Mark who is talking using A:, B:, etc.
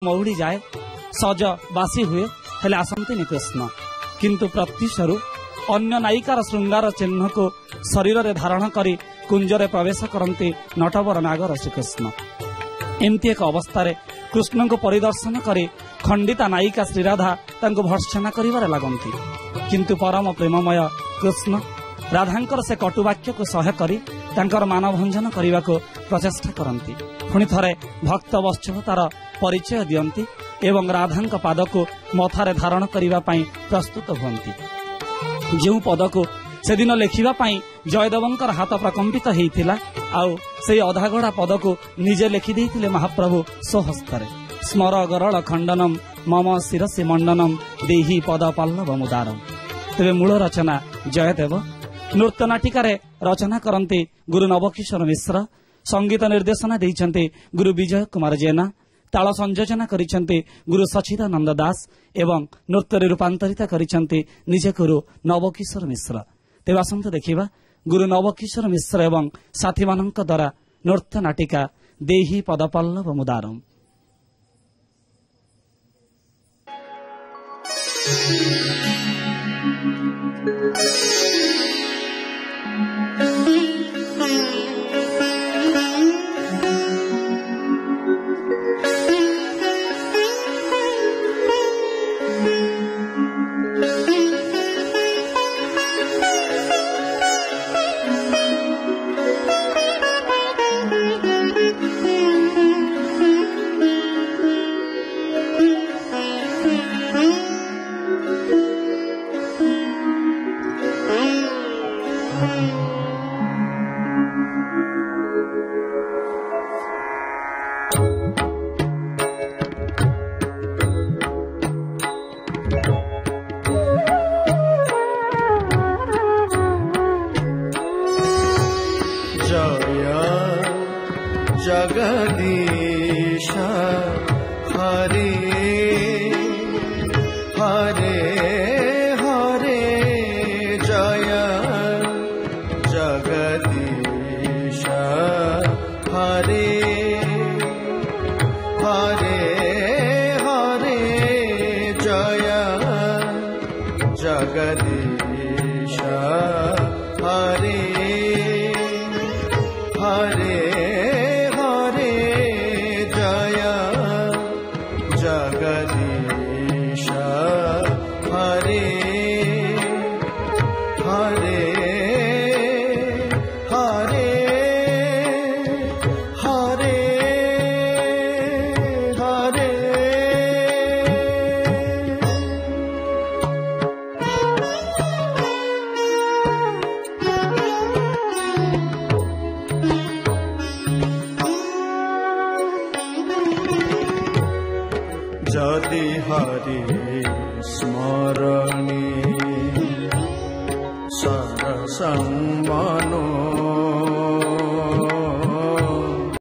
A: मौड़ी जाए सज बासी हुए हेले आसंती कृष्ण किंतु प्रत्युषरु अन्य नायिकार श्रृंगार चिन्ह को शरीर रे धारण करी कुंजरे प्रवेश करती नटवर नागर श्रीकृष्ण। एमती एक अवस्था कृष्ण को परिदर्शन करी खंडिता नायिका श्रीराधा तांको भर्त्सना करिवारे लागंती किंतु परम प्रेममय कृष्ण राधांकर से कटुवाक्य को सह करी तांकर मानभंजन करने को प्रचेष्टा करती। पुणी थरे भक्त वत्सलतार परिचय दियंती एवं राधांक पाद को मथारे धारण करने प्रस्तुत हुअंती। जो पद को से दिन लेखिबा पाई जयदेवंकर हाथ प्रकंपित होइथिला आउ से अधागढ़ा पद को निजे लिखि देइथिले महाप्रभु स्वहस्तरे। स्मर गरल खंडनम मम शिरसि मंडनम देहि पद पल्लव मुदारम। तेरे मूल रचना जयदेव नृत्य नाटिकार रचना करते गुरु नवकिशोर मिश्र, संगीत निर्देशना देइछन्ते गुरु विजय कुमार जेना, ताल संयोजना करिछन्ते गुरु सचिदानंद दास एवं नृत्य रूपांतरित करिछन्ते निजे गुरु नवकिशोर मिश्र। तेबे आसंतु देखिबा गुरु नवकिशोर मिश्र एवं साथी मानक द्वारा नृत्य नाटिका देहि पद पल्लव मुदारम।
B: जगदीश हरे हरे हरे जय जगदीश हरे हरे हरे जय जगदीश हरे हरे जगदीश हरे हरे हरे हरे हरे जदि हरि स्मरणी सरसं मनो